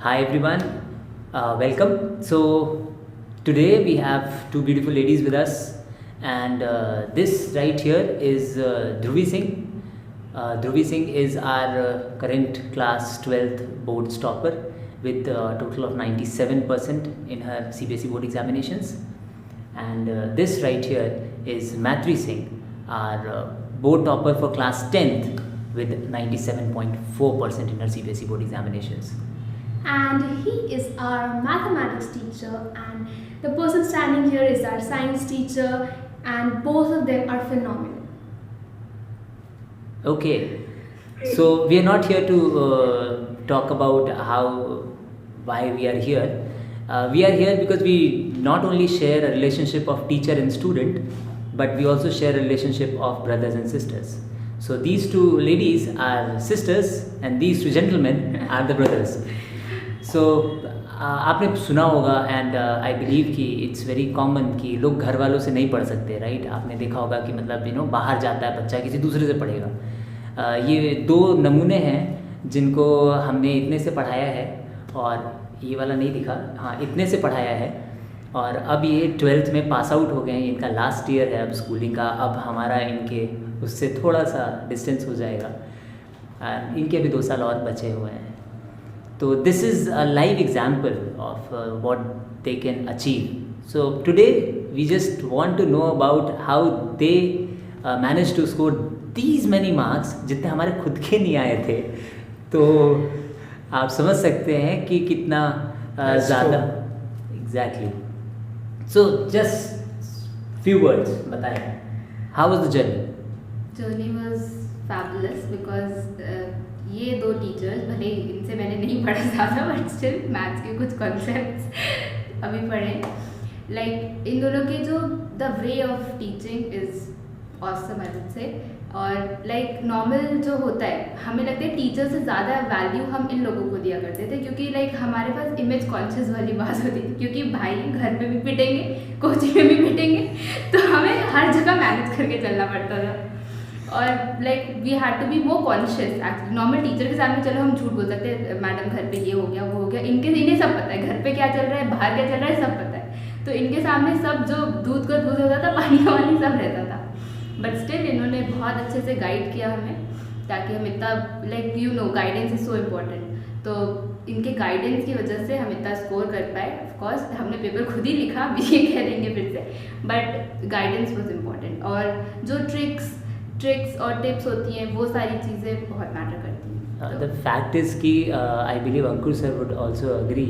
Hi everyone, welcome. So today we have two beautiful ladies with us, and this right here is Dhruvi Singh. Dhruvi Singh is our current class 12th board topper with a total of 97% in her CBSE board examinations. And this right here is Matri Singh, our board topper for class 10th with 97.4% in her CBSE board examinations. And he is our mathematics teacher, and the person standing here is our science teacher, and both of them are phenomenal. Okay, so we are not here to talk about why we are here. We are here because we not only share a relationship of teacher and student, but we also share a relationship of brothers and sisters. So these two ladies are sisters and these two gentlemen are the brothers. सो आपने सुना होगा and I believe कि it's very common कि लोग घर वालों से नहीं पढ़ सकते, राइट? आपने देखा होगा कि मतलब बाहर जाता है बच्चा, किसी दूसरे से पढ़ेगा। ये दो नमूने हैं जिनको हमने इतने से पढ़ाया है, और ये वाला नहीं दिखा, हाँ इतने से पढ़ाया है, और अब ये 12th में पास आउट हो गए हैं। इनका लास्ट ईयर है अब स्कूलिंग का, अब हमारा इनके उससे थोड़ा सा डिस्टेंस हो जाएगा, एंड इनके भी 2 साल और बचे हुए हैं। So this is a live example of what they can achieve. So today we just want to know about how they managed to score these many marks जितने हमारे खुद के नहीं आए थे। तो आप समझ सकते हैं कि कितना ज़्यादा exactly. So just few words बताएं, how was the journey? Journey was fabulous because ये दो टीचर्स, भले इनसे मैंने नहीं पढ़ा ज़्यादा बट स्टिल मैथ्स के कुछ कॉन्सेप्ट्स अभी पढ़े। लाइक इन दोनों के जो the way of teaching is awesome I would say. और लाइक नॉर्मल जो होता है, हमें लगता है टीचर से ज़्यादा वैल्यू हम इन लोगों को दिया करते थे, क्योंकि लाइक हमारे पास इमेज कॉन्शियस वाली बात होती थी, क्योंकि भाई घर पे भी पिटेंगे, कोचिंग में भी पिटेंगे, तो हमें हर जगह मैनेज करके चलना पड़ता था। और like we had to be more conscious actually. Normal teacher के सामने चलो हम झूठ बोल सकते हैं, मैडम घर पे ये हो गया वो हो गया, इन्हें सब पता है, घर पे क्या चल रहा है बाहर क्या चल रहा है सब पता है, तो इनके सामने सब जो दूध का दूध होता था पानी का पानी सब रहता था। बट स्टिल इन्होंने बहुत अच्छे से गाइड किया हमें, ताकि हम इतना like guidance is so important. तो इनके गाइडेंस की वजह से हम इतना स्कोर कर पाए। ऑफकोर्स हमने पेपर खुद ही लिखा, भी ये कह देंगे फिर से, बट गाइडेंस वॉज इम्पॉर्टेंट। और जो ट्रिक्स और टिप्स होती हैं वो सारी चीज़ें बहुत मैटर करती हैं। द फैक्ट इज़ कि I believe Ankur sir would also agree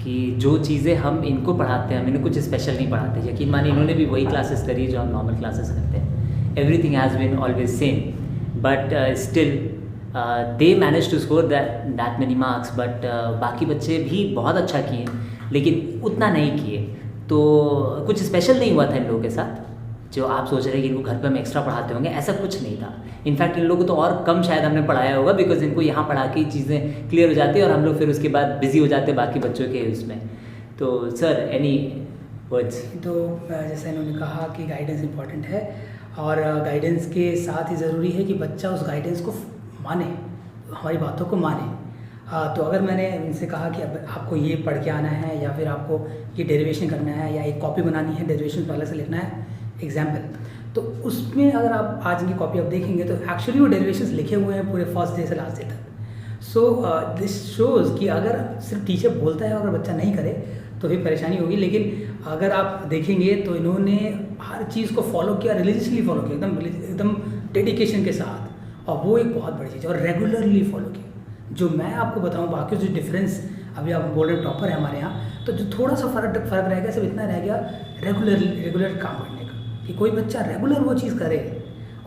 कि जो चीज़ें हम इनको पढ़ाते हैं, हम इन्हें कुछ स्पेशल नहीं पढ़ाते। यकीन मानिए इन्होंने भी वही क्लासेस करी जो हम नॉर्मल क्लासेस करते हैं। Everything has been always same, but still they manage to score that many marks. But बाकी बच्चे भी बहुत अच्छा किए, लेकिन उतना नहीं किए। तो कुछ स्पेशल नहीं हुआ था इन लोगों के साथ जो आप सोच रहे हैं कि इनको घर पे हम एक्स्ट्रा पढ़ाते होंगे, ऐसा कुछ नहीं था। इनफैक्ट इन लोगों को तो और कम शायद हमने पढ़ाया होगा, बिकॉज इनको यहाँ पढ़ा के चीज़ें क्लियर हो जाती है और हम लोग फिर उसके बाद बिजी हो जाते हैं बाकी बच्चों के उसमें। तो सर एनी वर्ड्स? तो जैसे इन्होंने कहा कि गाइडेंस इंपॉर्टेंट है, और गाइडेंस के साथ ही ज़रूरी है कि बच्चा उस गाइडेंस को माने, हमारी बातों को माने। तो अगर मैंने इनसे कहा कि अब आपको ये पढ़ के आना है, या फिर आपको ये डेरिवेशन करना है, या एक कॉपी बनानी है, डेरिवेशन पहले से लिखना है एग्जाम्पल, तो उसमें अगर आप आज इनकी कॉपी आप देखेंगे तो एक्चुअली वो डेरिवेशंस लिखे हुए हैं पूरे फर्स्ट डे से लास्ट डे तक। सो दिस शोज़ कि अगर सिर्फ टीचर बोलता है और बच्चा नहीं करे तो भी परेशानी होगी, लेकिन अगर आप देखेंगे तो इन्होंने हर चीज़ को फॉलो किया, रिलीजियसली फॉलो किया, एकदम डेडिकेशन के साथ, और वो एक बहुत बड़ी चीज़ है, और रेगुलरली फॉलो किया। जो मैं आपको बताऊँ बाकी जो डिफरेंस, अभी आप बोल रहे टॉपर है हमारे यहाँ, तो जो थोड़ा सा फ़र्क रह गया, सिर्फ इतना रह गया रेगुलर काम करने का, कि कोई बच्चा रेगुलर वो चीज़ करे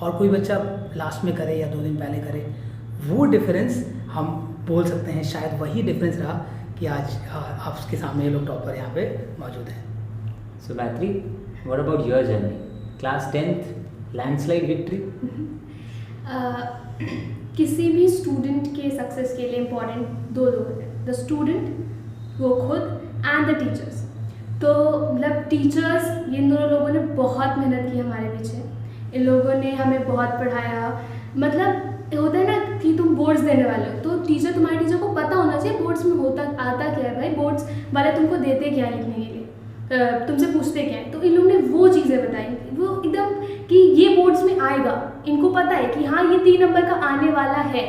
और कोई बच्चा लास्ट में करे या 2 दिन पहले करे। वो डिफरेंस हम बोल सकते हैं, शायद वही डिफरेंस रहा कि आज आपके सामने ये लोग टॉपर यहाँ पे मौजूद हैं। सो मैत्री, what about your journey? Class 10th landslide victory? किसी भी स्टूडेंट के सक्सेस के लिए इम्पोर्टेंट 2 लोग होते हैं, द स्टूडेंट वो खुद एंड द टीचर्स। तो मतलब टीचर्स, इन दोनों लोगों ने बहुत मेहनत की हमारे पीछे, इन लोगों ने हमें बहुत पढ़ाया। मतलब होता है ना, कि तुम बोर्ड्स देने वाले हो, तो तुम्हारे टीचर को पता होना चाहिए बोर्ड्स में होता आता क्या है भाई, बोर्ड्स वाले तुमको देते क्या है लिखने के लिए, तुमसे पूछते क्या है। तो इन लोगों ने वो चीज़ें बताई, वो एकदम कि ये बोर्ड्स में आएगा, इनको पता है कि हाँ ये 3 नंबर का आने वाला है,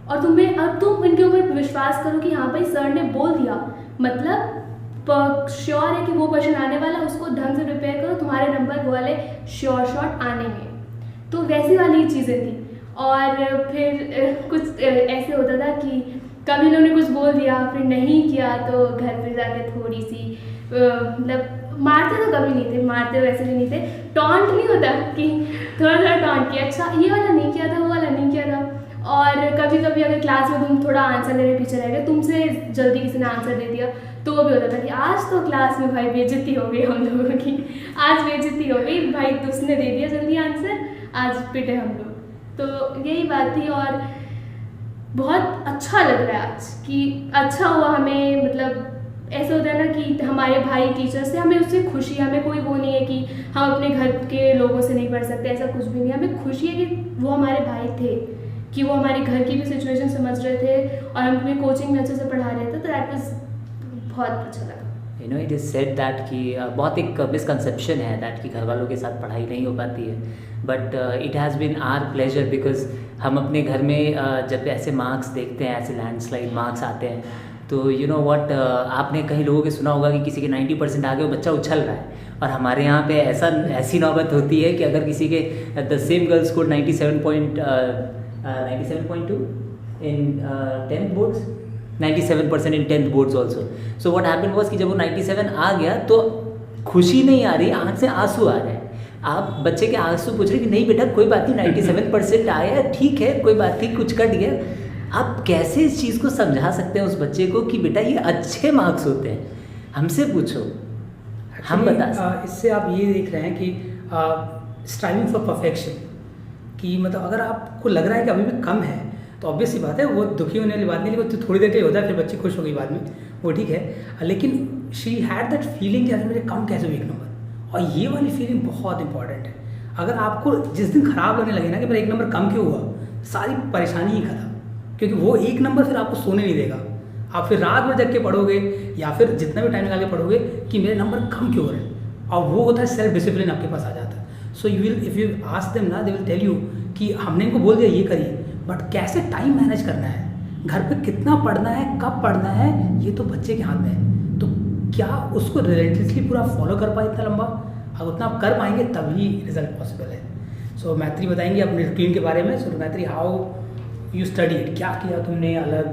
और तुम इनके ऊपर विश्वास करो कि हाँ भाई सर ने बोल दिया, मतलब श्योर है कि वो क्वेश्चन आने वाला, उसको ढंग से प्रिपेयर करो, तुम्हारे नंबर वो वाले श्योर शॉट आनेंगे। तो वैसी वाली चीज़ें थी। और फिर कुछ ऐसे होता था कि कभी इन्होंने कुछ बोल दिया फिर नहीं किया, तो घर पे जाके थोड़ी सी मतलब मारते तो कभी नहीं थे, मारते वैसे भी नहीं थे, टॉन्ट नहीं होता कि थोड़ा थोड़ा टॉन्ट किया, अच्छा ये वाला नहीं किया था, वो वाला नहीं किया था। और कभी कभी अगर क्लास में तुम थोड़ा आंसर देने पीछे रह गए, तुमसे जल्दी किसी ने आंसर दे दिया, तो वो भी होता था कि आज तो क्लास में भाई बेइज्जती हो गई हम लोगों की, आज बेइज्जती हो गई भाई, तुमने दे दिया जल्दी आंसर, आज पिटे हम लोग। तो यही बात थी। और बहुत अच्छा लग रहा है आज कि अच्छा हुआ हमें, मतलब ऐसा होता है ना कि हमारे भाई टीचर से हमें उससे खुशी है, हमें कोई वो नहीं है कि हम अपने घर के लोगों से नहीं पढ़ सकते, ऐसा कुछ भी नहीं, हमें खुशी है कि वो हमारे भाई थे, कि वो हमारे घर की भी सिचुएशन समझ रहे थे और हमें कोचिंग में अच्छे से पढ़ा रहे थे। तो दैट वाज बहुत अच्छा लगा। You know it is said that कि बहुत एक मिसकंसेप्शन है दैट कि घर वालों के साथ पढ़ाई नहीं हो पाती है, but it has been our pleasure because हम अपने घर में जब ऐसे मार्क्स देखते हैं, ऐसे लैंडस्लाइड मार्क्स आते हैं, तो यू नो व्हाट, आपने कई लोगों के सुना होगा कि किसी के 90% आ गए, वो बच्चा उछल रहा है, और हमारे यहाँ पे ऐसी नौबत होती है कि अगर किसी के the same girl score 97.2 in 10th boards, 97% in 10th boards also. So what happened was कि जब वो 97 आ गया तो खुशी नहीं आ रही, आँख से आंसू आ रहे हैं। आप बच्चे के आंसू पूछ रहे कि नहीं बेटा कोई बात नहीं, 97% आया ठीक है, कोई बात नहीं, कुछ कट गया। आप कैसे इस चीज़ को समझा सकते हैं उस बच्चे को कि बेटा ये अच्छे मार्क्स होते हैं, हमसे पूछो, हम बता सकते। इससे आप ये देख रहे हैं कि स्ट्राइविंग फॉर परफेक्शन, कि मतलब अगर आपको लग रहा है कि अभी भी कम है तो ऑब्वियस सी बात है वो दुखी होने वाली बात नहीं, लेकिन तो थोड़ी देर के लिए होता है, फिर बच्ची खुश हो गई बाद में, वो ठीक है। लेकिन शी हैड दैट फीलिंग कि अरे मेरे कम कैसे हुई 1 नंबर, और ये वाली फीलिंग बहुत इंपॉर्टेंट है। अगर आपको जिस दिन खराब लगने लगे ना कि मेरा 1 नंबर कम क्यों हुआ, सारी परेशानी ही खत्म, क्योंकि वो 1 नंबर फिर आपको सोने नहीं देगा। आप फिर रात भर जग के पढ़ोगे या फिर जितना भी टाइम लगा के पढ़ोगे कि मेरे नंबर कम क्यों हो रहे हैं, और वो होता है सेल्फ डिसिप्लिन आपके पास आ जाता है। So you will if you ask them ना, दे विल टेल यू कि हमने इनको बोल दिया ये करिए, बट कैसे टाइम मैनेज करना है, घर पे कितना पढ़ना है, कब पढ़ना है, ये तो बच्चे के हाथ में है। तो क्या उसको रिलेंटली पूरा फॉलो कर पाए इतना लंबा, अगर उतना आप कर पाएंगे तभी रिजल्ट पॉसिबल है। सो मैत्री बताएंगे अपने रूटीन के बारे में। सो मैत्री, हाउ यू स्टडीड, क्या किया तुमने अलग,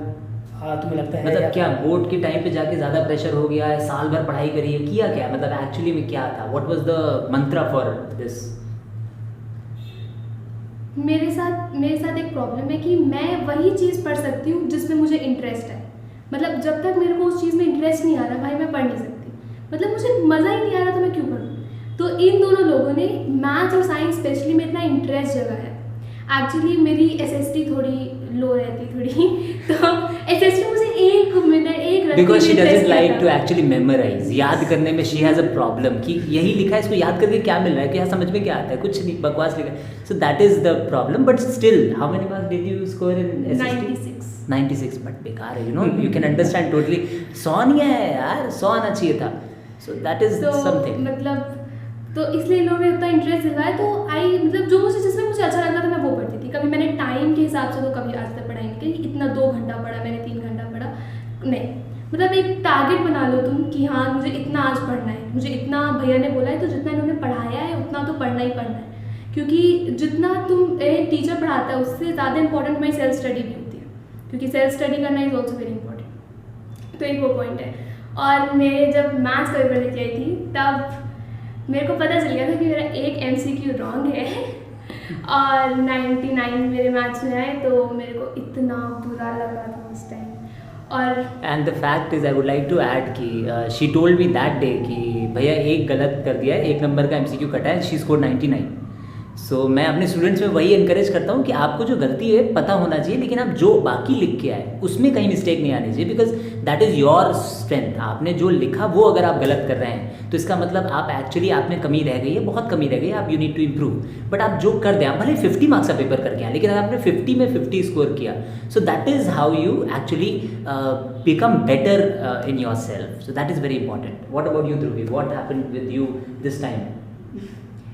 तुम्हें लगता है मतलब क्या बोर्ड के टाइम पे जाके ज़्यादा प्रेशर हो गया है, साल भर पढ़ाई करी है, किया क्या, मतलब एक्चुअली में क्या था, what was the Mantra for this? मेरे साथ एक प्रॉब्लम है कि मैं वही चीज़ पढ़ सकती हूँ जिसमें मुझे इंटरेस्ट है। मतलब जब तक मेरे को उस चीज़ में इंटरेस्ट नहीं आ रहा भाई मैं पढ़ नहीं सकती, मतलब मुझे मज़ा ही नहीं आ रहा तो मैं क्यों पढ़ूँ। तो इन दोनों लोगों ने मैथ्स और साइंस स्पेशली में इतना इंटरेस्ट जगा है। एक्चुअली मेरी एसएसटी थोड़ी लो रहती थोड़ी, तो एसएसटी मुझे 1 minute because she doesn't like to actually memorise, याद करने में शी हैज़ अ प्रॉब्लम कि यही लिखा है इसको याद करके क्या मिल रहा है, क्या समझ में क्या आता है, कुछ नहीं, बकवास लिखा है। So that is the problem. But still how many marks did you score in SST? 96। But बेकार है, you know, you can understand totally. 100 नहीं है यार, 100 आना चाहिए था। So that is something. मतलब तो इसलिए इन लोगों ने उतना इंटरेस्ट दिलवाया, तो मतलब जो जिसमें मुझे अच्छा लगता था मैं वो पढ़ती थी। कभी मैंने टाइम के हिसाब से तो कभी आज तक पढ़ाई नहीं की, इतना 2 घंटा पढ़ा मैंने, 3 घंटा पढ़ा नहीं। मतलब एक टारगेट बना लो तुम कि हाँ मुझे इतना आज पढ़ना है, मुझे इतना भैया ने बोला है तो जितना इन्होंने पढ़ाया है उतना तो पढ़ना ही पढ़ना है। क्योंकि जितना तुम टीचर पढ़ाता है उससे ज़्यादा इंपॉर्टेंट मेरी सेल्फ स्टडी भी होती है, क्योंकि सेल्फ स्टडी करना इज़ ऑल्सो वेरी इंपॉर्टेंट। तो एक वो पॉइंट है। और मेरे जब मैथ्स का पेपर लेके आई थी तब मेरे को पता चल गया था कि मेरा एक MCQ रॉन्ग है और 99 मेरे मैथ्स में आए, तो मेरे को इतना बुरा लगा था उस टाइम। और and the fact is I would like to add कि she told me that day कि भैया एक गलत कर दिया है, 1 नंबर का MCQ कटा है, शी स्कोर 99। सो मैं अपने स्टूडेंट्स में वही इनकरेज करता हूँ कि आपको जो गलती है पता होना चाहिए, लेकिन आप जो बाकी लिख के आए उसमें कहीं मिस्टेक नहीं आनी चाहिए, because that is your strength. आपने जो लिखा वो अगर आप गलत कर रहे हैं तो इसका मतलब आप एक्चुअली आप में कमी रह गई है, बहुत कमी रह गई है, आप you need to improve. But आप जो कर दें, आप भले 50 मार्क्स का पेपर करके आए, लेकिन अगर आपने 50 में 50 स्कोर किया, so that is how you actually become better in your self. So that is very important. What about you Dhubri, what happened with you this time?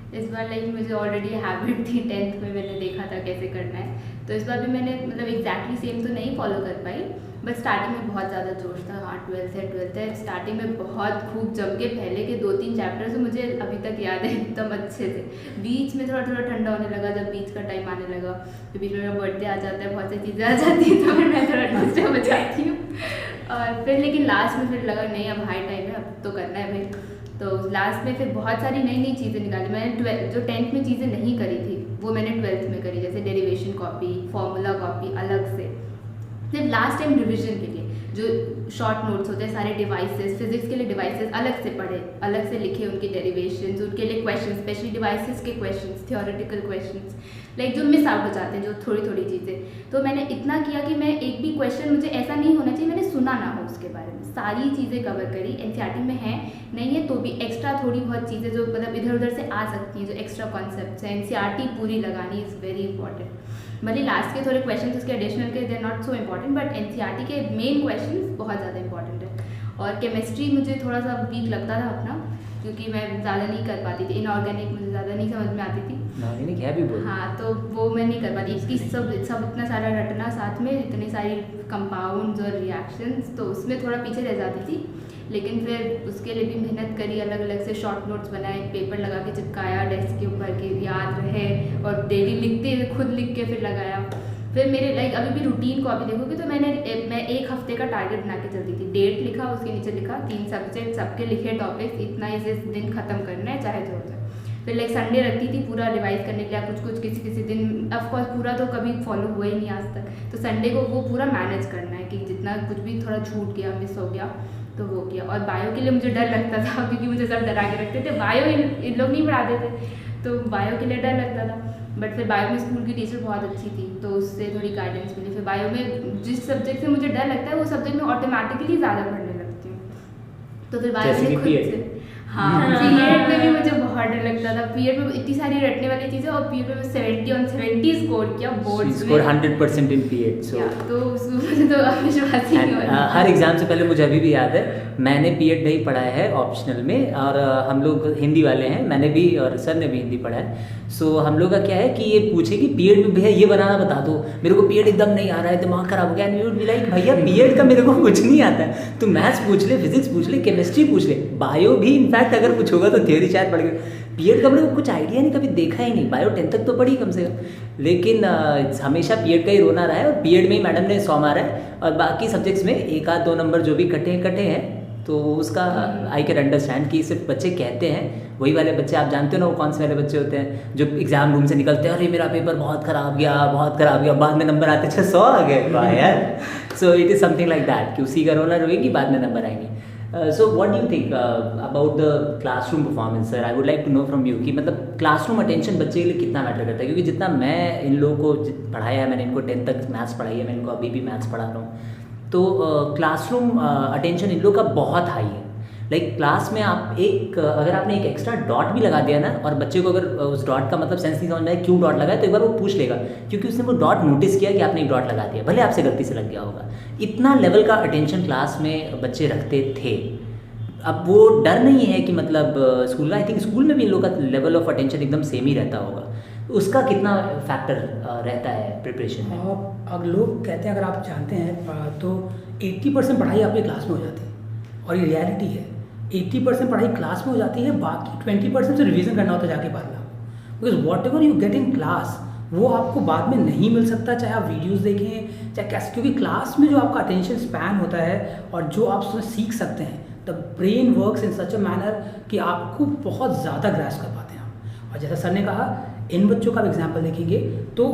इस बार लाइक मुझे ऑलरेडी हैबिट थी, 10th में मैंने देखा था कैसे करना है, तो इस बार भी मैंने मतलब एग्जैक्टली सेम तो नहीं फॉलो कर पाई, बट स्टार्टिंग में बहुत ज़्यादा जोश था। हाँ 12th है, स्टार्टिंग में बहुत खूब जम के पहले के 2-3 चैप्टर्स तो मुझे अभी तक याद है एकदम अच्छे से। बीच में थोड़ा थोड़ा ठंडा होने लगा, जब बीच का टाइम आने लगा, तो बीच में मेरा बर्थडे आ जाता है, बहुत सी चीज़ें आ जाती हैं, तो फिर मैं थोड़ा डिस्टर्ब हो जाती हूँ। और फिर लेकिन लास्ट में फिर लगा नहीं अब हाई टाइम है, अब तो करना है भाई। तो लास्ट में फिर बहुत सारी नई नई चीज़ें निकाली। मैंने जो 10th में चीज़ें नहीं करी थी वो मैंने 12th में करी, जैसे डेरिवेशन कॉपी, फॉर्मूला कॉपी अलग से। फिर लास्ट टाइम रिविजन के लिए जो शॉर्ट नोट्स होते हैं, सारे डिवाइसेस, फिजिक्स के लिए डिवाइसेस अलग से पढ़े, अलग से लिखे उनके डेरिवेशंस, उनके लिए क्वेश्चन, स्पेशली डिवाइसेस के क्वेश्चंस, थियोरेटिकल क्वेश्चंस, लाइक जो मिस आउट हो जाते हैं, जो थोड़ी थोड़ी चीज़ें। तो मैंने इतना किया कि मैं एक भी क्वेश्चन मुझे ऐसा नहीं होना चाहिए मैंने सुना ना हो उसके बारे में, सारी चीज़ें कवर करी। एनसीईआरटी में है नहीं है तो भी एक्स्ट्रा थोड़ी बहुत चीज़ें जो मतलब इधर उधर से आ सकती हैं, जो एक्स्ट्रा कॉन्सेप्ट्स हैं, एनसीईआरटी पूरी लगानी इज़ वेरी इंपॉर्टेंट। भले लास्ट के थोड़े क्वेश्चन उसके एडिशनल के they not so important, but NCERT के मेन क्वेश्चन बहुत ज़्यादा इंपॉर्टेंट है। और केमिस्ट्री मुझे थोड़ा सा वीक लगता था अपना, क्योंकि मैं ज़्यादा नहीं कर पाती थी, इनऑर्गेनिक मुझे ज़्यादा नहीं समझ में आती थी। इनऑर्गेनिक है भी बोल। हाँ, तो वो मैं नहीं कर पाती, इसकी सब इतना सारा रटना साथ में, इतनी सारी कंपाउंड्स और रिएक्शंस, तो उसमें थोड़ा पीछे रह जाती थी। लेकिन फिर उसके लिए भी मेहनत करी, अलग अलग से शॉर्ट नोट्स बनाए, पेपर लगा के चिपकाया डेस्क के ऊपर कि याद रहे, और डेली लिखते खुद लिख के फिर लगाया। फिर मेरे लाइक अभी भी रूटीन को अभी देखोगे तो मैं 1 हफ्ते का टारगेट बना के चलती थी। डेट लिखा, उसके नीचे लिखा 3 सब्जेक्ट, सबके लिखे टॉपिक्स, इतना इस दिन ख़त्म करना है चाहे जो हो जाए। फिर लाइक संडे रखती थी पूरा रिवाइज करने के लिए, कुछ किसी दिन ऑफकोर्स पूरा तो कभी फॉलो हुआ ही नहीं आज तक, तो संडे को वो पूरा मैनेज करना है कि जितना कुछ भी थोड़ा छूट गया, मिस हो गया तो वो किया। और बायो के लिए मुझे डर लगता था, क्योंकि मुझे सब डरा के रखते थे, बायो इन लोग नहीं पढ़ाते थे, तो बायो के लिए डर लगता था। बट फिर बायो में स्कूल की टीचर बहुत अच्छी थी, तो उससे थोड़ी गाइडेंस मिली। फिर बायो में जिस सब्जेक्ट से मुझे डर लगता है वो सब्जेक्ट में ऑटोमेटिकली ज़्यादा पढ़ने लगती हूँ, तो फिर बायो में खुद से। हाँ, पीरियड में भी मुझे बहुत डर लगता था। पीरियड में इतनी सारी रटने वाली चीज़ें, और पीरियड में 70 on 70 स्कोर किया बोर्ड्स में। 100% इन पीरियड। सो तो मुझे तो विश्वास ही नहीं हो रहा। हर एग्जाम से पहले मुझे अभी भी याद है, मैंने पीरियड नहीं पढ़ा है ऑप्शनल में, और हम लोग हिंदी वाले हैं, मैंने भी और सर ने भी हिंदी पढ़ा है। सो हम लोग का क्या है कि ये पूछे कि पीरियड में भैया ये बनाना बता दो, मेरे को पीरियड एकदम नहीं आ रहा है, दिमाग खराब हो गया। And you would be like भैया पीरियड का मेरे को कुछ नहीं आता है, तू मैथ्स पूछ ले, फिजिक्स पूछ ले, केमिस्ट्री पूछ ले, बायो भी इनफैक्ट अगर कुछ होगा तो थ्योरी शायद पढ़ गए। पीरियड का मेरे को कुछ आइडिया नहीं, कभी देखा ही नहीं। बायो 10 तक तो पढ़ी कम से कम, लेकिन हमेशा पीरियड का ही रोना रहा है, और पीरियड में ही मैडम ने 100 मारा है, और बाकी सब्जेक्ट्स में 1-2 नंबर जो भी कटे हैं, तो उसका आई कैन अंडरस्टैंड कि सिर्फ बच्चे कहते हैं, वही वाले बच्चे आप जानते हो ना वो कौन से वाले बच्चे होते हैं जो एग्जाम रूम से निकलते हैं, अरे मेरा पेपर बहुत ख़राब गया, बाद में नंबर आते 600 आ गए, वाह यार। So it is something like that कि उसी का रोना रोएगी, बाद में नंबर आएंगे। So what do you think about the classroom performance sir? I would like to know from you कि मतलब क्लासरूम अटेंशन बच्चे के लिए कितना मैटर करता है, क्योंकि जितना मैं इन लोगों को पढ़ाया है, मैंने इनको 10 तक मैथ्स पढ़ाई है, मैं इनको अभी भी मैथ्स पढ़ा रहा हूँ, तो क्लासरूम अटेंशन इन लोग का बहुत हाई है। लाइक क्लास में आप अगर आपने एक एक्स्ट्रा डॉट भी लगा दिया ना, और बच्चे को अगर उस डॉट का मतलब सेंस नहीं समझ में आया क्यों डॉट लगाया, तो एक बार वो पूछ लेगा, क्योंकि उसने वो डॉट नोटिस किया कि आपने एक डॉट लगा दिया, भले आपसे गलती से लग गया होगा। इतना लेवल का अटेंशन क्लास में बच्चे रखते थे। अब वो डर नहीं है कि मतलब स्कूल का, आई थिंक स्कूल में भी इन लोग का लेवल ऑफ अटेंशन एकदम सेम ही रहता होगा, उसका कितना फैक्टर रहता है प्रिपरेशन में? अब लोग कहते हैं, अगर आप जानते हैं तो 80% पढ़ाई आपके क्लास में हो जाती है, और ये रियलिटी है। 80% पढ़ाई क्लास में हो जाती है, बाकी 20% से रिवीजन करना होता है जाके बाद में, because what ever you get in class वो आपको बाद में नहीं मिल सकता, चाहे आप वीडियोस देखें चाहे कैसे, क्योंकि क्लास में जो आपका अटेंशन स्पैन होता है और जो आप उसमें सीख सकते हैं, the brain works in such a manner कि आपको बहुत ज़्यादा ग्रैस्प कर पाते हैं आप। और जैसा सर ने कहा, इन बच्चों का एग्जाम्पल देखेंगे तो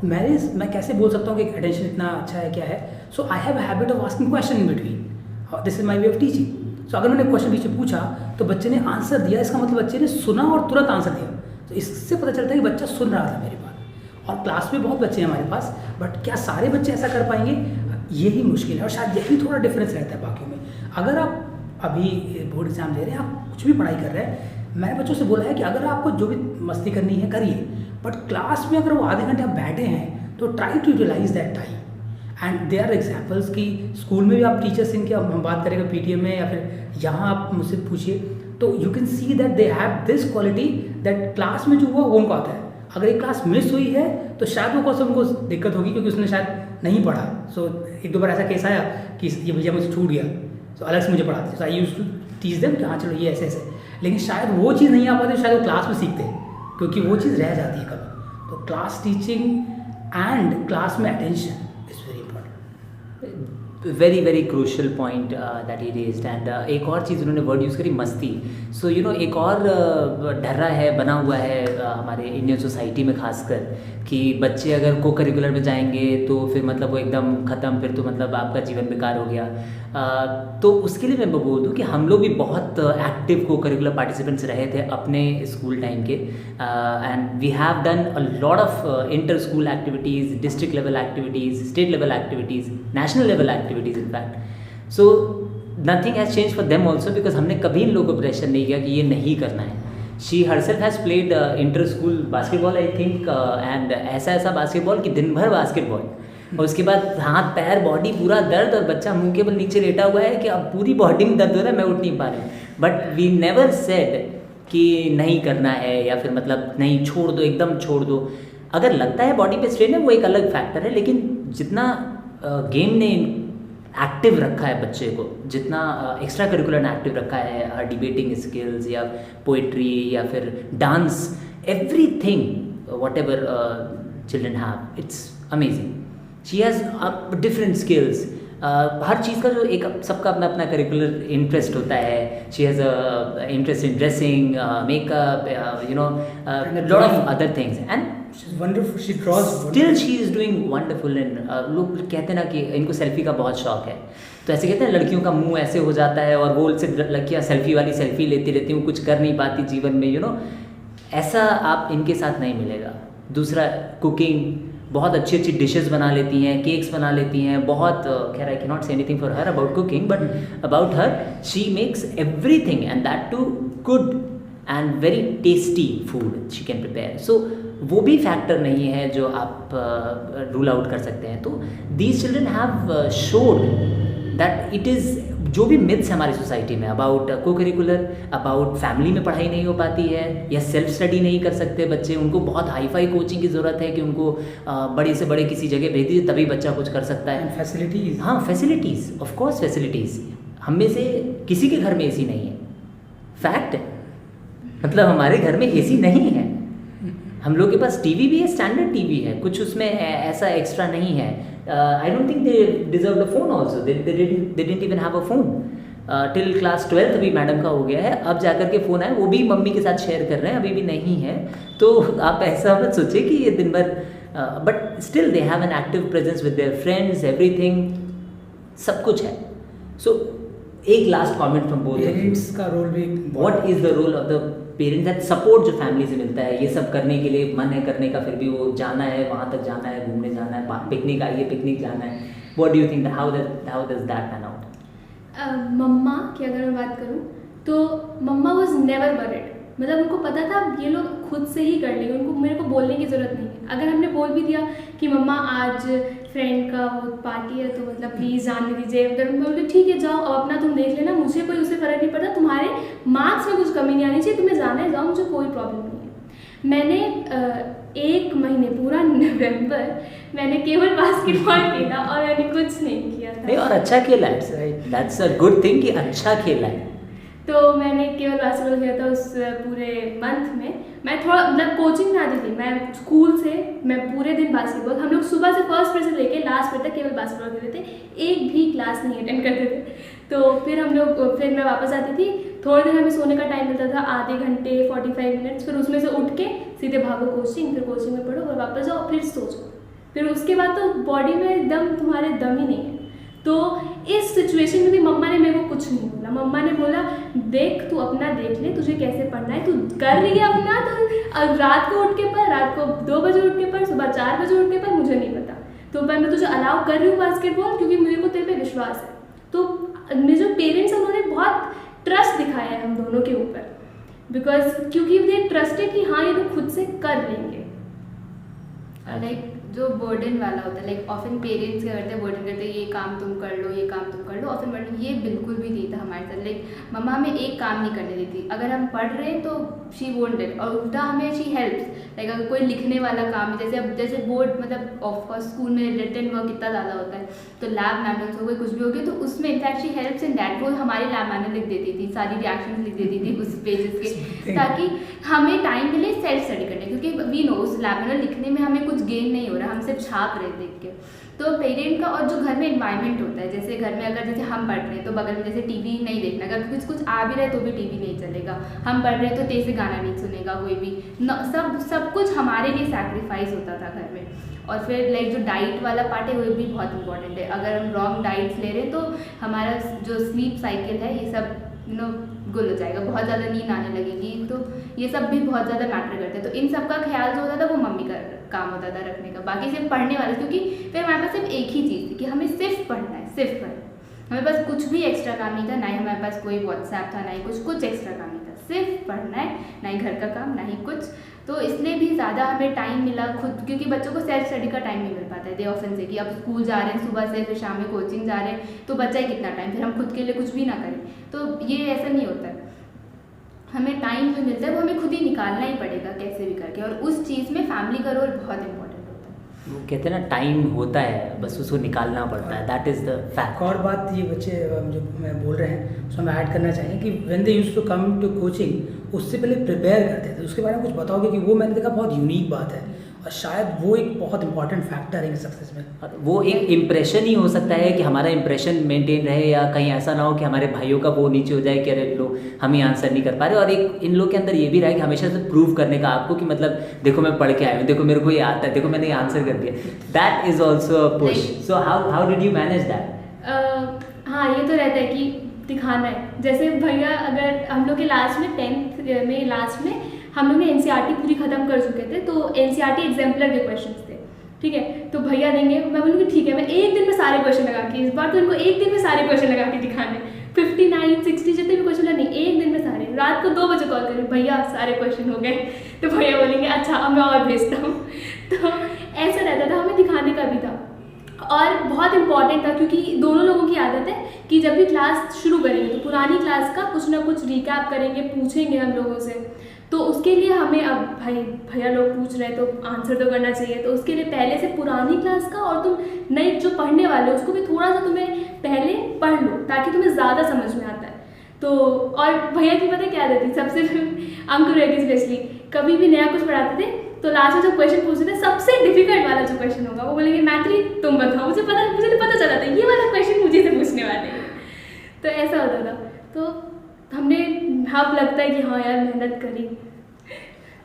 मैं कैसे बोल सकता हूँ कि अटेंशन इतना अच्छा है क्या है। So I have a habit of asking question in between, this is my way of teaching. So अगर मैंने क्वेश्चन पीछे पूछा तो बच्चे ने आंसर दिया, इसका मतलब बच्चे ने सुना और तुरंत आंसर दिया। तो इससे पता चलता है कि बच्चा सुन रहा था मेरी बात। और क्लास में बहुत बच्चे हैं हमारे पास, बट क्या सारे बच्चे ऐसा कर पाएंगे, यही मुश्किल है। और शायद यही थोड़ा डिफरेंस रहता है बाकियों में। अगर आप अभी बोर्ड एग्जाम दे रहे हैं, आप कुछ भी पढ़ाई कर रहे हैं, मैंने बच्चों से बोला है कि अगर आपको जो भी मस्ती करनी है करिए, बट क्लास में अगर वो आधे घंटे आप बैठे हैं तो try to utilise that time. And they are examples कि स्कूल में भी आप टीचर्स इनके, अब हम बात करेंगे पीटीएम में या फिर यहाँ आप मुझसे पूछिए, तो you can see that they have this quality that class में जो हुआ वो उनको आता है। अगर एक क्लास मिस हुई है तो शायद वो कौन उनको दिक्कत होगी क्योंकि उसने शायद नहीं पढ़ा। सो एक दो बार ऐसा केस आया कि ये भैया मुझे छूट गया, तो अलग से मुझे पढ़ाते, so I used to teach them कि हाँ चलो ये ऐसे ऐसे, लेकिन शायद वो चीज़ नहीं आ पाती, शायद वो क्लास में सीखते क्योंकि वो चीज़ रह जाती है कभी। तो क्लास टीचिंग एंड क्लास में attention is very important. Very very crucial point that he raised. And एक और चीज़ उन्होंने वर्ड यूज़ करी, मस्ती। सो यू नो एक और ढर्रा है, बना हुआ है हमारे इंडियन सोसाइटी में खासकर, कि बच्चे अगर को करिकुलर में जाएंगे तो फिर मतलब वो एकदम ख़त्म, फिर तो मतलब आपका जीवन बेकार हो गया। तो उसके लिए मैं बोल दूँ कि हम लोग भी बहुत एक्टिव को करिकुलर पार्टिसिपेंट्स रहे थे अपने स्कूल टाइम के। And we have done a lot of inter school activities, district level activities, state level activities, national level activities in fact. So nothing has change for them also, because हमने कभी इन लोगों को pressure नहीं किया कि ये नहीं करना है। She herself has played inter school basketball I think, and ऐसा बास्केटबॉल कि दिन भर बास्केटबॉल, और उसके बाद हाथ पैर बॉडी पूरा दर्द, और बच्चा मुंह के बल नीचे लेटा हुआ है कि अब पूरी बॉडी में दर्द हो रहा है, मैं उठ नहीं पा रही हूँ। बट वी नेवर सेड कि नहीं करना है या फिर मतलब नहीं छोड़ दो, एकदम छोड़ दो। अगर लगता है बॉडी पे स्ट्रेन है वो एक अलग फैक्टर है, लेकिन जितना गेम ने एक्टिव रखा है बच्चे को, जितना एक्स्ट्रा करिकुलर ने एक्टिव रखा है, डिबेटिंग स्किल्स या पोइट्री या फिर dance, everything whatever children have, it's amazing. She has different skills. हर चीज़ का जो एक सबका अपना अपना करिकुलर इंटरेस्ट होता है। She has interest in dressing, makeup, you know lot of other things, and wonderful, she draws still she is doing wonderful. एंड लोग कहते हैं ना कि इनको सेल्फी का बहुत शौक है, तो ऐसे कहते हैं लड़कियों का मुंह ऐसे हो जाता है और वो से लड़कियाँ सेल्फी वाली सेल्फी लेती रहती हूँ, कुछ कर नहीं पाती जीवन में, यू नो, ऐसा आप इनके साथ नहीं मिलेगा। दूसरा, कुकिंग, बहुत अच्छी अच्छी डिशेस बना लेती हैं, केक्स बना लेती हैं, बहुत, खैर I can not say anything for her about cooking, but about her she makes everything and that too good and very tasty food she can prepare. So वो भी फैक्टर नहीं है जो आप रूल आउट कर सकते हैं। तो these children have showed that it is, जो भी मिथ्स है हमारी सोसाइटी में अबाउट को करिकुलर, अबाउट फैमिली में पढ़ाई नहीं हो पाती है या सेल्फ स्टडी नहीं कर सकते बच्चे, उनको बहुत हाई फाई कोचिंग की ज़रूरत है कि उनको बड़े से बड़े किसी जगह भेज दीजिए तभी बच्चा कुछ कर सकता है। फैसिलिटीज़, हाँ फैसिलिटीज़, ऑफ कोर्स फैसिलिटीज़। हम में से किसी के घर में एसी नहीं है, फैक्ट है, मतलब हमारे घर में एसी नहीं है। हम लोग के पास टीवी भी है, स्टैंडर्ड टीवी है, कुछ उसमें ऐसा एक्स्ट्रा नहीं है। I don't think they deserve a phone also, they didn't even have a phone till class 12th अभी मैडम का हो गया है, अब जाकर के फ़ोन आए, वो भी मम्मी के साथ शेयर कर रहे हैं, अभी भी नहीं है। तो आप ऐसा मत सोचिए कि ये दिन भर, but still they have an active presence with their friends, everything, सब कुछ है। सो एक last comment from both, parents का रोल भी, what is the role of the parents, that support जो फैमिली से मिलता है, ये सब करने के लिए मन है करने का, फिर भी वो जाना है, वहाँ तक जाना है, घूमने जाना है, पिकनिक आइए, पिकनिक जाना है। What do you think, how does that pan out? मम्मा की अगर मैं बात करूँ तो मम्मा वॉज नेवर वरिड, मतलब उनको पता था ये लोग खुद से ही कर लेंगे, उनको मेरे को बोलने की ज़रूरत नहीं है। अगर हमने बोल भी दिया कि मम्मा आज फ्रेंड का वो पार्टी है तो मतलब प्लीज़ जाने दीजिए, अगर मैं बोली ठीक है जाओ, अब अपना तुम देख लेना, मुझे कोई उससे फ़र्क नहीं पड़ता, तुम्हारे मार्क्स में कुछ कमी नहीं आनी चाहिए, तुम्हें जाना है जाओ, मुझे कोई प्रॉब्लम नहीं है। मैंने 1 महीने पूरा नवंबर मैंने केवल बास्केटबॉल खेला और मैंने कुछ नहीं किया था। नहीं, और अच्छा खेला है, दैट्स अ गुड थिंग कि अच्छा खेला है। तो मैंने केवल बास्केटबॉल खेला था उस पूरे मंथ में। मैं थोड़ा मतलब कोचिंग में आती थी, मैं स्कूल से मैं पूरे दिन बास्केटबॉल, हम लोग सुबह से फर्स्ट पीरियड से लेके लास्ट पीरियड तक केवल बास्केटबॉल खेलते थे, एक भी क्लास नहीं अटेंड करते थे। तो फिर मैं वापस आती थी, थोड़ी देर हमें सोने का टाइम मिलता था, आधे घंटे 45 मिनट्स, फिर उसमें से उठ के सीधे भागो कोचिंग, फिर कोचिंग में पढ़ो और वापस जाओ, फिर सो जाओ, फिर उसके बाद तो बॉडी में दम, तुम्हारे दम ही नहीं है। तो इस सिचुएशन में भी मम्मा ने मेरे को कुछ नहीं बोला, बोला। मम्मा ने बोला देख तू अपना देख ले, तुझे कैसे पढ़ना है, तू कर रही है अपना, तो अब रात को उठ के पढ़, रात को 2 बजे उठ के पढ़, सुबह 4 बजे उठ के पढ़, मुझे नहीं पता, तो पर मैं तुझे अलाउ कर रही हूँ बास्केटबॉल क्योंकि मुझे को तेरे पे विश्वास है। तो मेरे जो पेरेंट्स हैं उन्होंने बहुत ट्रस्ट दिखाया है हम दोनों के ऊपर, बिकॉज क्योंकि दे ट्रस्टेड कि हाँ ये लोग खुद से कर लेंगे। लाइक जो बर्डन वाला होता है, लाइक ऑफन पेरेंट्स क्या करते हैं, बर्डन करते हैं ये काम तुम कर लो, ये काम तुम कर लो, ऑफन बर्डन, ये बिल्कुल भी नहीं था हमारे साथ। लाइक मम्मा हमें एक काम नहीं करने देती, अगर हम पढ़ रहे हैं तो शी वोंट इट, और उल्टा हमें शी हेल्प्स। लाइक अगर कोई लिखने वाला काम है, जैसे बोर्ड, मतलब ऑफकोर्स स्कूल में रिटन वर्क इतना ज़्यादा होता है, तो लैब मैनुअल्स हो गए, कुछ भी हो गया, तो उसमें in fact she helps in that. वो हमारे लैब मैनुअल लिख देती थी, सारी रिएक्शन लिख देती थी उस पेजेस के, ताकि हमें टाइम मिले सेल्फ स्टडी करने, क्योंकि वी नो उस लैब मैनुअल लिखने में हमें कुछ गेन नहीं हो रहा, हम सिर्फ छाप रहे देख के। तो पेरेंट का और जो घर में इन्वायरमेंट होता है, जैसे घर में अगर जैसे हम पढ़ रहे हैं तो बगल में जैसे टीवी नहीं देखना, अगर कुछ आ भी रहे तो भी टीवी नहीं चलेगा, हम पढ़ रहे हैं तो तेज से गाना नहीं सुनेगा कोई भी, सब कुछ हमारे लिए सैक्रिफाइस होता था घर में। और फिर लाइक जो डाइट वाला पार्ट है वो भी बहुत इंपॉर्टेंट है। अगर हम रॉन्ग डाइट्स ले रहे हैं तो हमारा जो स्लीप साइकिल है ये सब गुल हो जाएगा, बहुत ज़्यादा नींद आने लगेगी, तो ये सब भी बहुत ज़्यादा मैटर करते हैं। तो इन सब का ख्याल जो होता था वो मम्मी का काम होता था रखने का, बाकी सिर्फ पढ़ने वाले, क्योंकि फिर हमारे पास सिर्फ एक ही चीज़ थी कि हमें सिर्फ पढ़ना है, सिर्फ पढ़ना है। हमें पास कुछ भी एक्स्ट्रा काम नहीं था, ना ही हमारे पास कोई व्हाट्सएप था, ना ही कुछ एक्स्ट्रा काम नहीं था, सिर्फ पढ़ना है, ना ही घर का काम, ना ही कुछ। तो इसलिए भी ज़्यादा हमें टाइम मिला खुद, क्योंकि बच्चों को सेल्फ स्टडी का टाइम नहीं मिल पाता है। दे ऑफन से कि अब स्कूल जा रहे हैं सुबह से, फिर शाम में कोचिंग जा रहे हैं, तो बच्चा ही कितना टाइम, फिर हम खुद के लिए कुछ भी ना करें, तो ये ऐसा नहीं होता है। हमें टाइम जो मिलता है वो हमें खुद ही निकालना ही पड़ेगा कैसे भी करके, और उस चीज़ में फैमिली का रोल बहुत इंपॉर्टेंट होता है। वो कहते हैं ना टाइम होता है, बस उसको निकालना पड़ता है, दैट इज़ द फैक्ट। और बात ये बच्चे जो मैं बोल रहे हैं उसमें हम ऐड करना चाहेंगे कि when they used to come to coaching, उससे पहले प्रिपेयर करते थे, उसके बारे में कुछ बताओगे? कि वो मैंने देखा बहुत यूनिक बात है, और शायद वो एक बहुत इंपॉर्टेंट फैक्टर है सक्सेस में। वो एक इम्प्रेशन ही हो सकता है कि हमारा इम्प्रेशन मेंटेन रहे, या कहीं ऐसा ना हो कि हमारे भाइयों का वो नीचे हो जाए कि अरे लोग हम ही आंसर नहीं कर पा रहे। और एक इन लोग के अंदर ये भी रहा है कि हमेशा से प्रूव करने का आपको कि मतलब देखो मैं पढ़ के आया हूँ, देखो मेरे को ये आता है, देखो मैंने ये आंसर कर दिया। That is also a push. So how did you manage that? हाँ, ये तो रहता है कि दिखाना है। जैसे भैया, अगर हम लोग के लास्ट में 10th में लास्ट में हम लोग ने एनसीईआरटी पूरी खत्म कर चुके थे, तो एनसीईआरटी एग्जाम्पलर के क्वेश्चंस थे, ठीक है। तो भैया देंगे, मैं बोलूँगी ठीक है, मैं एक दिन में सारे क्वेश्चन लगा के, इस बार तो इनको एक दिन में सारे क्वेश्चन लगा के दिखाने, 59, 60 जितने भी क्वेश्चन नहीं, एक दिन में सारे। रात को 2 बजे कॉल करें, भैया सारे क्वेश्चन हो गए, तो भैया बोलेंगे अच्छा अब मैं और भेजता हूँ। तो ऐसा रहता था, हमें दिखाने का भी था। और बहुत इंपॉर्टेंट था क्योंकि दोनों लोगों की आदत है कि जब भी क्लास शुरू करेंगे तो पुरानी क्लास का कुछ ना कुछ रिकैप करेंगे, पूछेंगे हम लोगों से। तो उसके लिए हमें, अब भाई भैया लोग पूछ रहे हैं तो आंसर तो करना चाहिए, तो उसके लिए पहले से पुरानी क्लास का और तुम नई जो पढ़ने वाले हो उसको भी थोड़ा सा तुम्हें पहले पढ़ लो ताकि तुम्हें ज़्यादा समझ में आता है। तो और भैया की पता क्या आदत थी, सबसे अंकुर रेड्डी स्पेशली कभी भी नया कुछ पढ़ाते थे तो लास्ट में जब क्वेश्चन पूछते थे सबसे डिफिकल्ट वाला जो क्वेश्चन होगा वो बोलेंगे मैत्री तुम बताओ, मुझे पता चला था ये वाला क्वेश्चन मुझे से पूछने वाले हैं। तो ऐसा होता था। तो हमने अब लगता है कि हाँ यार मेहनत करी।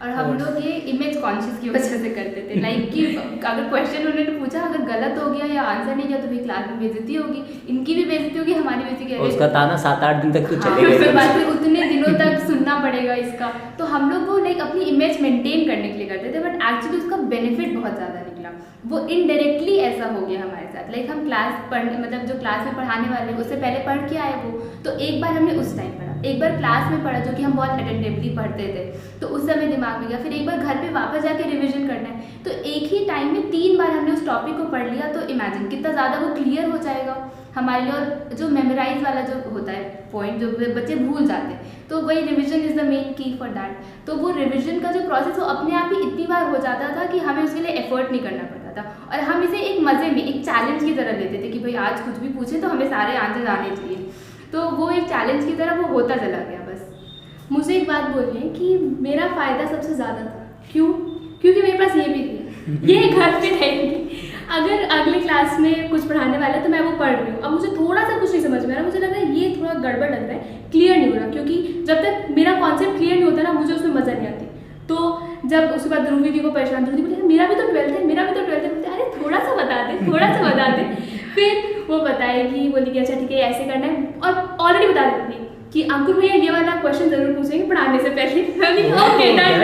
और हम लोग ये इमेज कॉन्शियस की वजह से करते थे, लाइक कि अगर क्वेश्चन उन्होंने पूछा अगर गलत हो गया या आंसर नहीं किया तो भी क्लास में बेइज्जती होगी, इनकी भी बेइज्जती होगी, हमारी बेइज्जती होगी। उसका ताना 7-8 दिन तक तो हाँ, चलेगा, फिर उतने दिनों तक सुनना पड़ेगा इसका। तो हम लोग वो लाइक अपनी इमेज मेंटेन करने के लिए करते थे, बट एक्चुअली उसका बेनिफिट बहुत ज़्यादा निकला। वो इनडायरेक्टली ऐसा हो गया हमारे साथ, लाइक हम क्लास पढ़ने मतलब जो क्लास में पढ़ाने वाले उससे पहले पढ़ के आए वो, तो एक बार हमने उस टाइम पढ़ा, एक बार क्लास में पढ़ा जो कि हम बहुत अटेंटिवली पढ़ते थे तो उस समय दिमाग में गया, फिर एक बार घर पे वापस जाके रिवीजन करना है, तो एक ही टाइम में 3 बार हमने उस टॉपिक को पढ़ लिया। तो इमेजिन कितना ज़्यादा वो क्लियर हो जाएगा हमारे लिए। और जो मेमोराइज वाला जो होता है पॉइंट जो बच्चे भूल जाते हैं, तो वही रिवीजन इज़ द मेन की फॉर दैट। तो वो रिवीजन का जो प्रोसेस वो अपने आप ही इतनी बार हो जाता था कि हमें उसके लिए एफर्ट नहीं करना पड़ता था, और हम इसे एक मज़े में एक चैलेंज की तरह लेते थे कि भाई आज कुछ भी पूछे तो हमें सारे आंसर आने चाहिए। तो वो एक चैलेंज की तरह वो होता चला गया बस। मुझे एक बात बोलनी है कि मेरा फ़ायदा सबसे ज़्यादा था। क्यों? क्योंकि मेरे पास ये भी थी, ये घर पे रहेंगी, अगर अगली क्लास में कुछ पढ़ाने वाला है तो मैं वो पढ़ रही हूँ, अब मुझे थोड़ा सा कुछ नहीं समझ में आ रहा, मुझे लग रहा है ये थोड़ा गड़बड़ लग रहा है, क्लियर नहीं हो रहा, क्योंकि जब तक मेरा कॉन्सेप्ट क्लियर नहीं होता ना मुझे उसमें मज़ा नहीं आती। तो जब उसके बाद ध्रुव दीदी को परेशान, ध्रुव दीदी बोले मेरा भी तो 12th है, मेरा भी तो 12th है, बोलते अरे थोड़ा सा बता दे, थोड़ा सा बता दे। फिर वो बताएगी, बोली कि अच्छा ठीक है ऐसे करना है, और ऑलरेडी बता देती थी कि अंकुर भैया ये वाला क्वेश्चन जरूर पूछेंगे पढ़ाने से पहले। ओके डन,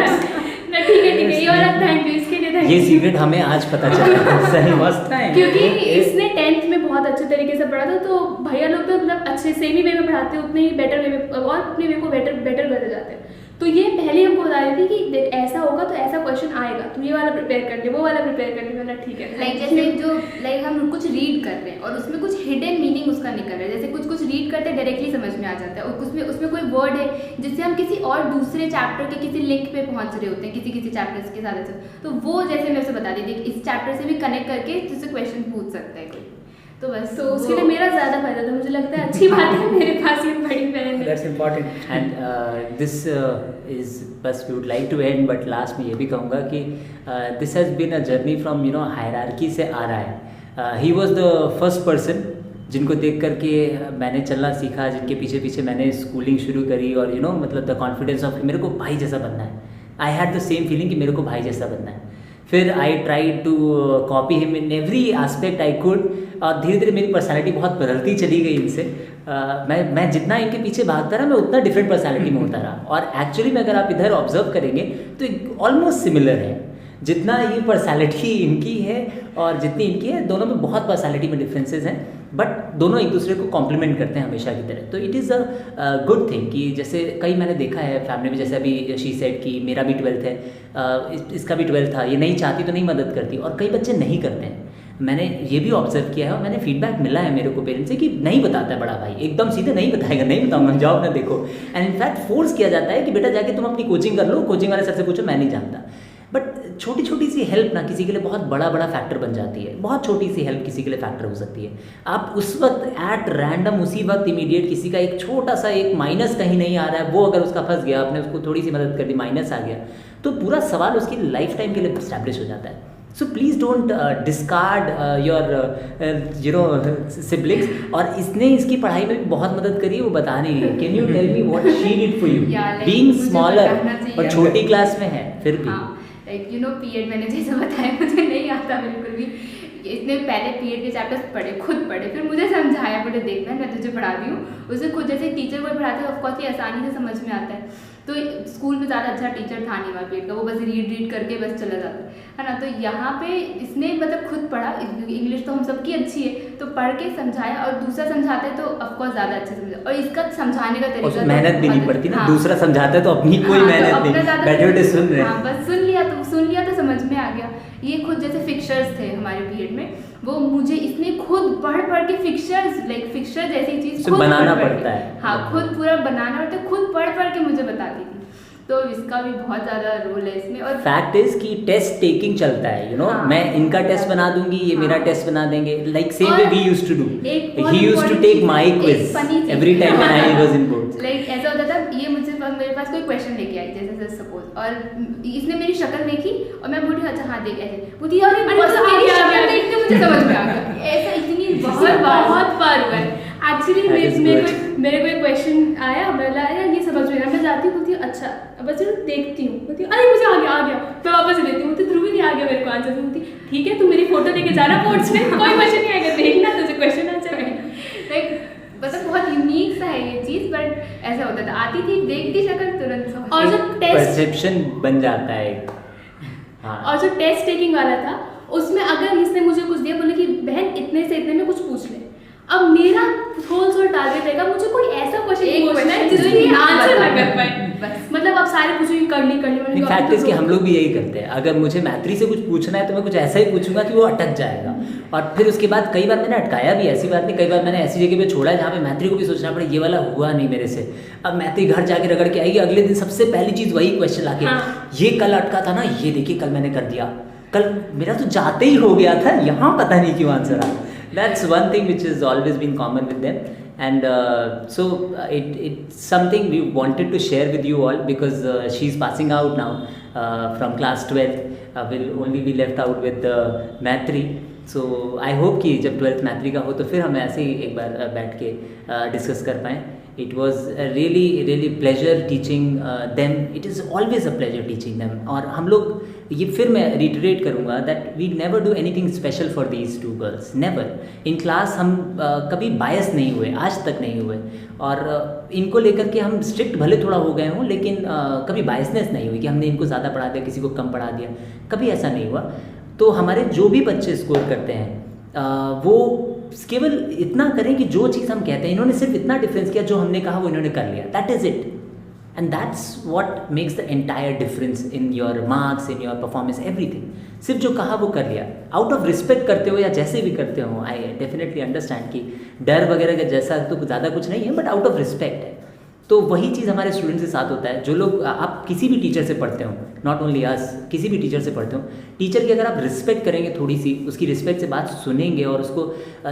ठीक है ये वाला थैंक यू, इसके लिए थैंक ये यू। सीक्रेट हमें आज पता चला। सही मस्त है क्योंकि इसने 10th में बहुत अच्छे तरीके से पढ़ा था, तो भैया लोग तो मतलब अच्छे सेम ही वे में पढ़ाते हैं, उतने ही बेटर वे में और अपने वे को बेटर करते जाते हैं। तो ये पहले हमको बता रही थी कि देख ऐसा होगा तो ऐसा क्वेश्चन आएगा, तू ये वाला प्रिपेयर कर ले, वो वाला प्रिपेयर कर ले। मैंने ठीक है। लाइक जैसे जो लाइक हम कुछ रीड कर रहे हैं और उसमें कुछ हिडन मीनिंग उसका निकल रहा है, जैसे कुछ रीड करते हैं डायरेक्टली समझ में आ जाता है, और उसमें कोई वर्ड है जिससे हम किसी और दूसरे चैप्टर के किसी लिंक पे पहुंच रहे होते हैं, किसी चैप्टर्स के साथ, तो वो जैसे मैं उसे बता दी थी इस चैप्टर से भी कनेक्ट करके तुझसे क्वेश्चन पूछ सकता है कोई, तो बस तो उसके लिए मेरा ज़्यादा फायदा था, मुझे लगता है अच्छी बात है मेरे पास ये बड़ी बहन है। That's important. And this is बस we would like to end, but last में ये भी कहूँगा कि this has been a journey from hierarchy से आ रहा है। He was the first person जिनको देख करके मैंने चलना सीखा, जिनके पीछे पीछे मैंने स्कूलिंग शुरू करी, और मतलब द कॉन्फिडेंस ऑफ मेरे को भाई जैसा बनना है। I had the same feeling कि मेरे को भाई जैसा बनना है। फिर I try to copy him in every aspect I could, और धीरे धीरे मेरी पर्सनैलिटी बहुत बदलती चली गई इनसे। मैं जितना इनके पीछे भागता रहा, मैं उतना डिफरेंट पर्सनैलिटी में होता रहा, और एक्चुअली में अगर आप इधर ऑब्जर्व करेंगे तो ऑलमोस्ट सिमिलर है। जितना ये पर्सनैलिटी इनकी है और जितनी इनकी है, दोनों में बहुत पर्सनैलिटी में डिफरेंसेस हैं, बट दोनों एक दूसरे को कॉम्प्लीमेंट करते हैं हमेशा की तरह। तो it is a good thing कि जैसे कई मैंने देखा है फैमिली में, जैसे अभी शी सेड कि मेरा भी 12th है, इसका भी 12th था, ये नहीं चाहती तो नहीं मदद करती, और कई बच्चे नहीं करते हैं। मैंने ये भी ऑब्जर्व किया है, और मैंने फीडबैक मिला है मेरे को पेरेंट्स से कि नहीं बताता है बड़ा भाई, एकदम सीधे नहीं बताएगा, नहीं बताऊंगा, जाओ अपना देखो। एंड इनफैक्ट फोर्स किया जाता है कि बेटा जाके तुम अपनी कोचिंग कर लो, कोचिंग वाले सर से पूछो, मैं नहीं जानता। बट छोटी छोटी सी हेल्प ना किसी के लिए बहुत बड़ा फैक्टर बन जाती है। बहुत छोटी सी हेल्प किसी के लिए फैक्टर हो सकती है। आप उस वक्त एट रैंडम उसी वक्त इमीडिएट किसी का एक छोटा सा एक माइनस कहीं नहीं आ रहा है, वो अगर उसका फंस गया, आपने उसको थोड़ी सी मदद कर दी, माइनस आ गया, तो पूरा सवाल उसकी लाइफ टाइम के लिए स्टैब्लिश हो जाता है। So please don't discard your siblings. और इसने इसकी पढ़ाई में भी बहुत मदद करी है, वो बता नहीं रही। Can you tell me what she did for you being smaller, और छोटी क्लास में है फिर भी। लाइक पीरियड मैंने जैसे बताया मुझे नहीं आता बिल्कुल भी। इसने पहले पीरियड के चैप्टर्स पढ़े, खुद पढ़े, फिर मुझे समझाया, बोले देख मैं तुझे पढ़ा रही हूँ। उसे खुद जैसे टीचर को पढ़ाते हैं ऑफकोर्स ये आसानी से समझ में आता है। तो स्कूल में ज़्यादा अच्छा टीचर था नहीं वहाँ पीरियड का, वो बस रीड करके बस चला जाता है ना। तो यहाँ पे इसने मतलब खुद पढ़ा, इंग्लिश तो हम सबकी अच्छी है, तो पढ़ के समझाया, और दूसरा समझाते तो ऑफकोर्स ज़्यादा अच्छे समझा। और इसका समझाने का तरीका मेहनत भी नहीं पड़ती ना, दूसरा समझाता है तो अपनी कोई मेहनत नहीं, बैठे बैठे सुन रहे। हाँ बस सुन लिया तो समझ में आ गया। ये खुद जैसे फिक्सर्स थे हमारे पीरियड में, वो मुझे इसने खुद पढ़ के फिक्सर्स फिक्सर जैसी चीज़ खुद बनाना पड़ता है। हाँ खुद पूरा बनाना पड़ता है, खुद पढ़ के मुझे बताती थी। तो इसका भी बहुत ज़्यादा रोल है इसमें। और फैक्ट इज कि टेस्ट टेकिंग चलता है, हाँ, मैं इनका टेस्ट बना दूंगी, ये मेरा टेस्ट बना देंगे, like same way we used to do. He used to take my quiz every time when I was in boards. Like ऐसा होता था, ये मुझसे मेरे पास कोई क्वेश्चन लेके आई जैसे सपोज, और इसने मेरी शक्ल देखी और मैं बोली अच्छा हाँ देख ऐसे बोली, अरे मेरी शक्ल देखते मुझे समझ में आ गया। ऐसा इतनी बहुत बार हुआ है। एक्चुअली मेरे को एक क्वेश्चन आया, बोला यार ये समझ में आया, मैं जाती हूँ, बोलती हूँ अच्छा, बस देखती हूँ, बोलती हूँ अरे मुझे आ गया, मैं वापस से देती हूँ, बोलती ध्रुव नहीं आ गया मेरे को आंसर। बोलती ठीक है, तू मेरी फोटो लेके जाना बोर्ड्स में, कोई क्वेश्चन नहीं आएगा, देखना तुझे क्वेश्चन आंसर है। लाइक मतलब बहुत यूनिक सा है ये चीज़, बट ऐसा होता था, आती थी देखती शक्ल तुरंत और जो टेस्ट परसेप्शन बन जाता है। हाँ। और जो टेस्ट टेकिंग वाला था, उसमें अगर इसने मुझे कुछ दिया, बोले कि बहन इतने से इतने में कुछ पूछ ले, अब मेरा होल सोल टारगेट रहेगा मुझे कोई ऐसा क्वेश्चन पूछना है जिसमें आंसर ना कर पाए। बस मतलब आप सारे पूछोगे कर ली फैक्ट इज कि हम लोग भी यही करते हैं। अगर मुझे मैत्री से कुछ पूछना है तो मैं कुछ ऐसा ही पूछूंगा कि वो अटक जाएगा, और फिर उसके बाद कई बार मैंने अटकाया भी, ऐसी बात नहीं, कई बार मैंने ऐसी जगह पे छोड़ा है जहाँ पे मैत्री को भी सोचना पड़े ये वाला हुआ नहीं मेरे से। अब मैत्री घर जाके रगड़ के आएगी, अगले दिन सबसे पहली चीज़ वही क्वेश्चन लाके, ये कल अटका था ना, ये देखिए कल मैंने कर दिया, कल मेरा तो जाते ही हो गया था, यहाँ पता नहीं क्यों आंसर आया। That's one thing which has always been common with them, and so it's something we wanted to share with you all, because she's passing out now from class 12th, will only be left out with Maitri. So I hope कि जब 12th मैत्री का हो तो फिर हम ऐसे ही एक बार बैठ के डिस्कस कर पाएँ। It was a really pleasure teaching them. It is always a pleasure teaching them. और हम लोग ये फिर मैं reiterate करूँगा that we never do anything special for these two girls. Never. In class हम कभी bias नहीं हुए, आज तक नहीं हुए. और इनको लेकर के हम strict भले थोड़ा हो गए हों, लेकिन कभी biasness नहीं हुई कि हमने इनको ज़्यादा पढ़ा दिया, किसी को कम पढ़ा दिया. कभी ऐसा नहीं हुआ. तो हमारे जो भी बच्चे स्कोर करते हैं वो केवल इतना करें कि जो चीज़ हम कहते हैं, इन्होंने सिर्फ इतना डिफरेंस किया, जो हमने कहा वो इन्होंने कर लिया. That is it. And that's what makes the entire difference in your marks, in your performance, everything. सिर्फ जो कहा वो कर लिया. आउट ऑफ रिस्पेक्ट करते हो या जैसे भी करते हो, आई डेफिनेटली अंडरस्टैंड कि डर वगैरह का जैसा तो ज़्यादा कुछ नहीं है, बट आउट ऑफ रिस्पेक्ट है. तो वही चीज़ हमारे स्टूडेंट्स के साथ होता है. जो लोग आप किसी भी टीचर से पढ़ते हो, नॉट ओनली अस, किसी भी टीचर से पढ़ते हो, टीचर की अगर आप रिस्पेक्ट करेंगे, थोड़ी सी उसकी रिस्पेक्ट से बात सुनेंगे और उसको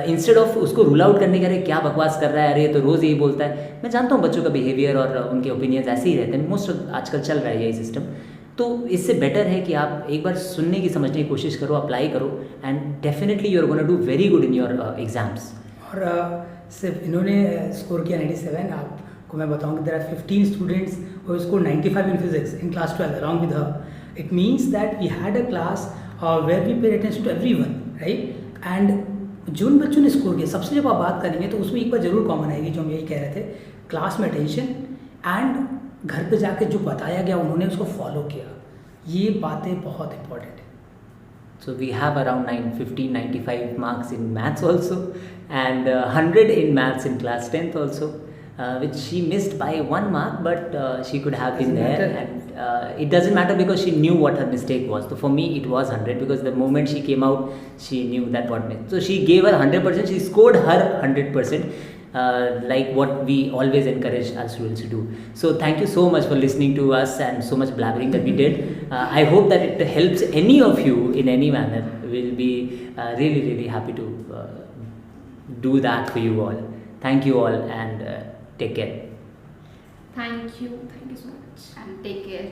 इंस्टेड ऑफ उसको रूल आउट करने के, अरे क्या बकवास कर रहा है, अरे तो रोज़ यही बोलता है. मैं जानता हूँ बच्चों का बिहेवियर और उनके ओपिनियंस ऐसे ही रहते हैं. मोस्ट आजकल चल रहा है यही सिस्टम. तो इससे बेटर है कि आप एक बार सुनने की, समझने की कोशिश करो, अप्लाई करो, and definitely you are gonna do very good in your exams. और सिर्फ इन्होंने स्कोर किया 97. आपको मैं बताऊँ कि there are 15 students who scored 95 in physics in class 12 along with her. It means that we had a class where we paid attention to everyone, right? And जिन बच्चों ने स्कोर किया, सबसे जब आप बात करेंगे तो उसमें एक बार जरूर कॉमन आएगी, जो हम यही कह रहे थे, क्लास में अटेंशन एंड घर पे जाके जो बताया गया उन्होंने उसको फॉलो किया. ये बातें बहुत इंपॉर्टेंट है. So we have around 95 marks in maths also, and 100 in maths in class 10th also. Which she missed by 1 mark, but she could have been there, and it doesn't matter because she knew what her mistake was. So for me it was 100, because the moment she came out she knew that what made. So she gave her 100%, she scored her 100%, like what we always encourage our students to do. So thank you so much for listening to us and so much blabbering that we did. I hope that it helps any of you in any manner. We'll be really happy to do that for you all. Thank you all, and take care. Thank you so much. And take care.